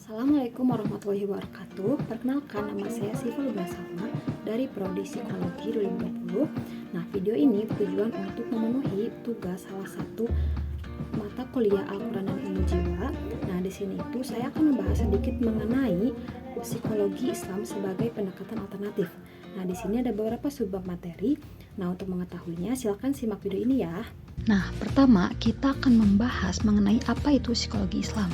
Assalamualaikum warahmatullahi wabarakatuh. Perkenalkan, nama saya Siva Lubna Salma dari Prodi Psikologi 2020. Nah, video ini bertujuan untuk memenuhi tugas salah satu mata kuliah Al-Quran dan Ilmu Jiwa. Nah, di sini itu saya akan membahas sedikit mengenai psikologi Islam sebagai pendekatan alternatif. Nah, di sini ada beberapa subbab materi. Nah, untuk mengetahuinya silakan simak video ini ya. Nah, pertama kita akan membahas mengenai apa itu psikologi Islam.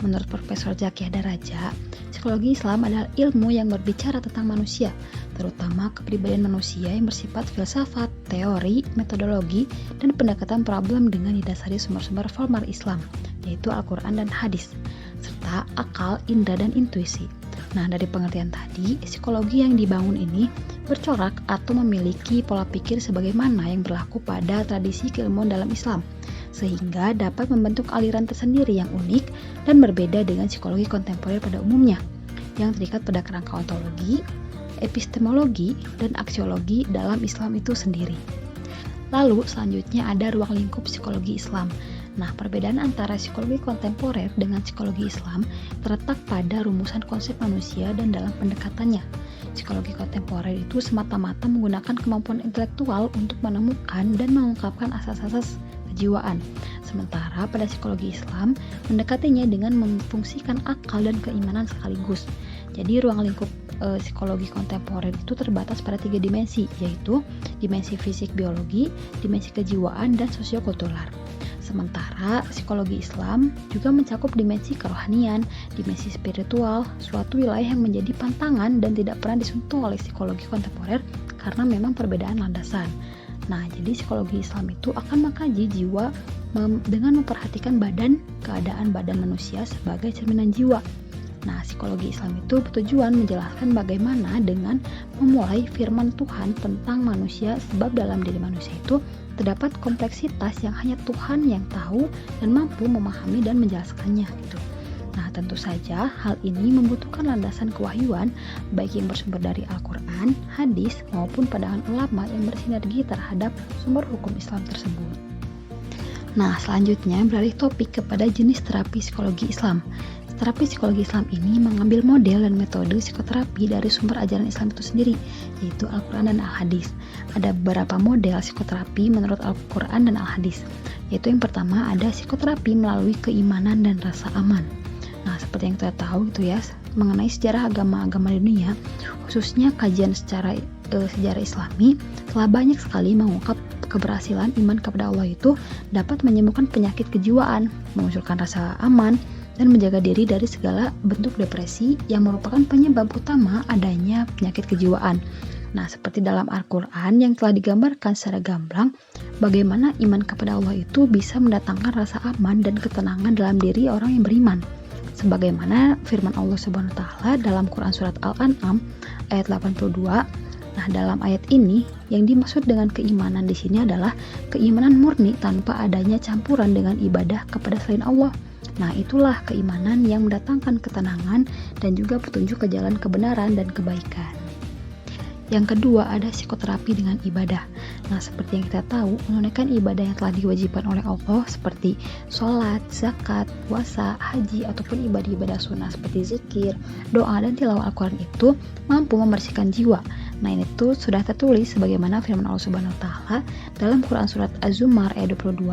Menurut Profesor Zakiyah Daraja, psikologi Islam adalah ilmu yang berbicara tentang manusia, terutama kepribadian manusia yang bersifat filsafat, teori, metodologi, dan pendekatan problem dengan didasari sumber-sumber formal Islam, yaitu Al-Quran dan Hadis, serta akal, indera, dan intuisi. Nah, dari pengertian tadi, psikologi yang dibangun ini bercorak atau memiliki pola pikir sebagaimana yang berlaku pada tradisi keilmuan dalam Islam, sehingga dapat membentuk aliran tersendiri yang unik dan berbeda dengan psikologi kontemporer pada umumnya, yang terikat pada kerangka ontologi, epistemologi, dan aksiologi dalam Islam itu sendiri. Lalu selanjutnya ada ruang lingkup psikologi Islam. Nah, perbedaan antara psikologi kontemporer dengan psikologi Islam terletak pada rumusan konsep manusia dan dalam pendekatannya. Psikologi kontemporer itu semata-mata menggunakan kemampuan intelektual untuk menemukan dan mengungkapkan asas-asas kejiwaan. Sementara pada psikologi Islam mendekatinya dengan memfungsikan akal dan keimanan sekaligus. Jadi ruang lingkup psikologi kontemporer itu terbatas pada 3 dimensi, yaitu dimensi fisik biologi, dimensi kejiwaan, dan sosiokultural. Sementara psikologi Islam juga mencakup dimensi kerohanian, dimensi spiritual, suatu wilayah yang menjadi pantangan dan tidak pernah disentuh oleh psikologi kontemporer karena memang perbedaan landasan. Nah, jadi psikologi Islam itu akan mengkaji jiwa dengan memperhatikan keadaan badan manusia sebagai cerminan jiwa. Nah, psikologi Islam itu bertujuan menjelaskan bagaimana dengan memulai firman Tuhan tentang manusia, sebab dalam diri manusia itu terdapat kompleksitas yang hanya Tuhan yang tahu dan mampu memahami dan menjelaskannya gitu. Nah, tentu saja hal ini membutuhkan landasan kewahyuan baik yang bersumber dari Al-Quran, hadis, maupun pandangan ulama yang bersinergi terhadap sumber hukum Islam tersebut. Nah, selanjutnya beralih topik kepada jenis terapi psikologi Islam. Terapi psikologi Islam ini mengambil model dan metode psikoterapi dari sumber ajaran Islam itu sendiri, yaitu Al-Quran dan Al-Hadis. Ada beberapa model psikoterapi menurut Al-Quran dan Al-Hadis, yaitu yang pertama ada psikoterapi melalui keimanan dan rasa aman. Nah, seperti yang kita tahu itu ya, mengenai sejarah agama-agama di dunia, khususnya kajian sejarah Islami, telah banyak sekali mengungkap keberhasilan iman kepada Allah itu dapat menyembuhkan penyakit kejiwaan, mengusulkan rasa aman, dan menjaga diri dari segala bentuk depresi yang merupakan penyebab utama adanya penyakit kejiwaan. Nah, seperti dalam Al-Quran yang telah digambarkan secara gamblang, bagaimana iman kepada Allah itu bisa mendatangkan rasa aman dan ketenangan dalam diri orang yang beriman. Sebagaimana firman Allah Subhanahu wa taala dalam Quran surat Al-An'am ayat 82. Nah, dalam ayat ini yang dimaksud dengan keimanan di sini adalah keimanan murni tanpa adanya campuran dengan ibadah kepada selain Allah. Nah, itulah keimanan yang mendatangkan ketenangan dan juga petunjuk ke jalan kebenaran dan kebaikan. Yang kedua ada psikoterapi dengan ibadah. Nah, seperti yang kita tahu, menunaikan ibadah yang telah diwajibkan oleh Allah seperti sholat, zakat, puasa, haji, ataupun ibadah-ibadah sunnah seperti zikir, doa, dan tilawah Al-Quran itu mampu membersihkan jiwa. Nah, ini tuh sudah tertulis sebagaimana firman Allah Subhanahu wa taala dalam Quran surat Az-Zumar ayat 22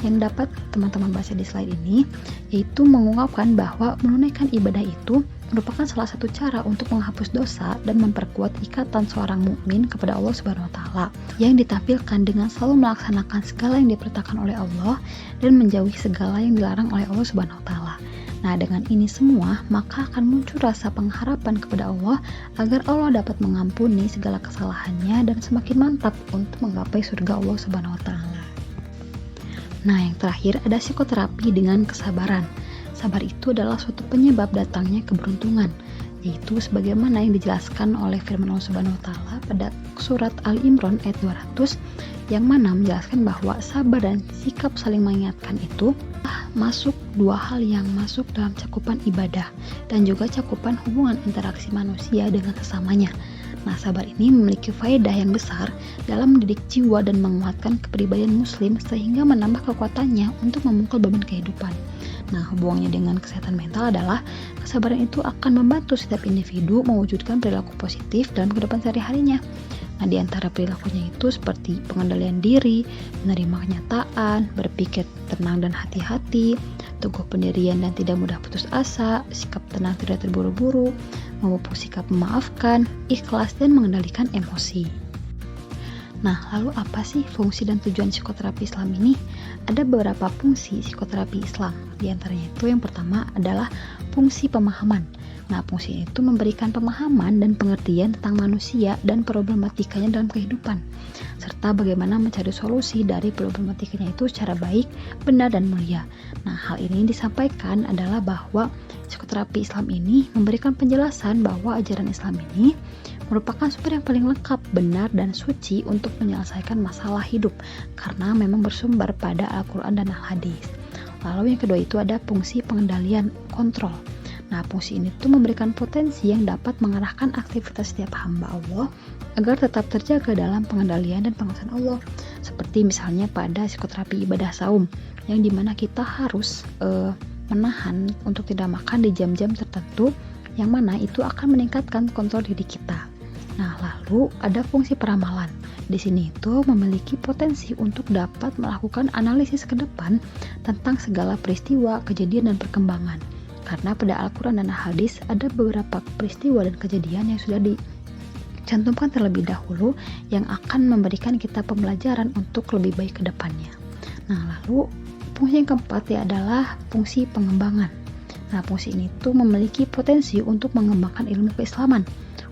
yang dapat teman-teman baca di slide ini, yaitu mengungkapkan bahwa menunaikan ibadah itu merupakan salah satu cara untuk menghapus dosa dan memperkuat ikatan seorang mukmin kepada Allah Subhanahu wa taala yang ditampilkan dengan selalu melaksanakan segala yang diperintahkan oleh Allah dan menjauhi segala yang dilarang oleh Allah Subhanahu wa taala. Nah, dengan ini semua, maka akan muncul rasa pengharapan kepada Allah agar Allah dapat mengampuni segala kesalahannya dan semakin mantap untuk menggapai surga Allah Subhanahu wa taala. Nah, yang terakhir ada psikoterapi dengan kesabaran. Sabar itu adalah suatu penyebab datangnya keberuntungan, yaitu sebagaimana yang dijelaskan oleh firman Allah Subhanahu wa taala pada surat Al-Imran ayat 200 yang mana menjelaskan bahwa sabar dan sikap saling mengingatkan itu masuk dua hal yang masuk dalam cakupan ibadah dan juga cakupan hubungan interaksi manusia dengan sesamanya. Nah, sabar ini memiliki faedah yang besar dalam mendidik jiwa dan menguatkan kepribadian muslim sehingga menambah kekuatannya untuk memukul beban kehidupan. Nah, hubungannya dengan kesehatan mental adalah kesabaran itu akan membantu setiap individu mewujudkan perilaku positif dalam kehidupan sehari-harinya. Nah, di antara perilakunya itu seperti pengendalian diri, menerima kenyataan, berpikir tenang dan hati-hati, teguh pendirian dan tidak mudah putus asa, sikap tenang tidak terburu-buru, memupuk sikap memaafkan, ikhlas dan mengendalikan emosi. Nah, lalu apa sih fungsi dan tujuan psikoterapi Islam ini? Ada beberapa fungsi psikoterapi Islam. Di antaranya itu yang pertama adalah fungsi pemahaman. Nah, fungsi itu memberikan pemahaman dan pengertian tentang manusia dan problematikanya dalam kehidupan, serta bagaimana mencari solusi dari problematikanya itu secara baik, benar, dan mulia. Nah, hal ini disampaikan adalah bahwa psikoterapi Islam ini memberikan penjelasan bahwa ajaran Islam ini merupakan sumber yang paling lengkap, benar, dan suci untuk menyelesaikan masalah hidup karena memang bersumber pada Al-Quran dan Al-Hadis. Lalu yang kedua itu ada fungsi pengendalian kontrol. Nah, fungsi ini tuh memberikan potensi yang dapat mengarahkan aktivitas setiap hamba Allah agar tetap terjaga dalam pengendalian dan pengawasan Allah. Seperti misalnya pada psikoterapi ibadah saum, yang dimana kita harus menahan untuk tidak makan di jam-jam tertentu, yang mana itu akan meningkatkan kontrol diri kita. Nah, lalu ada fungsi peramalan. Di sini itu memiliki potensi untuk dapat melakukan analisis ke depan tentang segala peristiwa, kejadian, dan perkembangan. Karena pada Al-Quran dan Al-Hadis ada beberapa peristiwa dan kejadian yang sudah dicantumkan terlebih dahulu yang akan memberikan kita pembelajaran untuk lebih baik ke depannya. Nah, lalu fungsi yang keempat adalah fungsi pengembangan. Nah, fungsi ini tuh memiliki potensi untuk mengembangkan ilmu keislaman,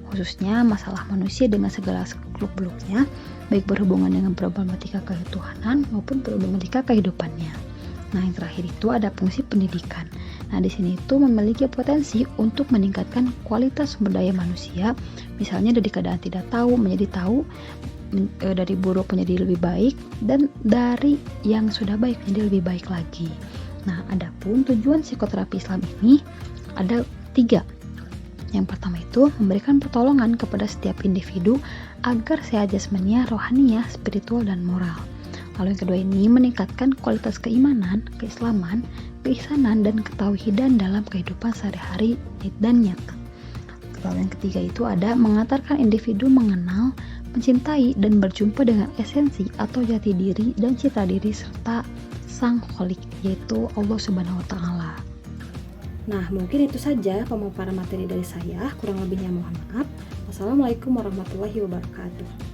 khususnya masalah manusia dengan segala seluk-beluknya, baik berhubungan dengan problematika ketuhanan maupun problematika kehidupannya. Nah, yang terakhir itu ada fungsi pendidikan. Nah, di sini itu memiliki potensi untuk meningkatkan kualitas sumber daya manusia, misalnya dari keadaan tidak tahu menjadi tahu, dari buruk menjadi lebih baik, dan dari yang sudah baik menjadi lebih baik lagi. Nah, adapun tujuan psikoterapi Islam ini ada 3. Yang pertama itu memberikan pertolongan kepada setiap individu agar sehat jasmaniah, rohaniah, spiritual, dan moral. Lalu yang kedua ini meningkatkan kualitas keimanan, keislaman, keisanan, dan ketauhidan dalam kehidupan sehari-hari dan nyata. Lalu yang ketiga itu ada mengantarkan individu mengenal, mencintai, dan berjumpa dengan esensi atau jati diri dan citra diri serta Sang Kholik, yaitu Allah Subhanahu wa Ta'ala. Nah, mungkin itu saja pemaparan materi dari saya. Kurang lebihnya mohon maaf. Wassalamualaikum warahmatullahi wabarakatuh.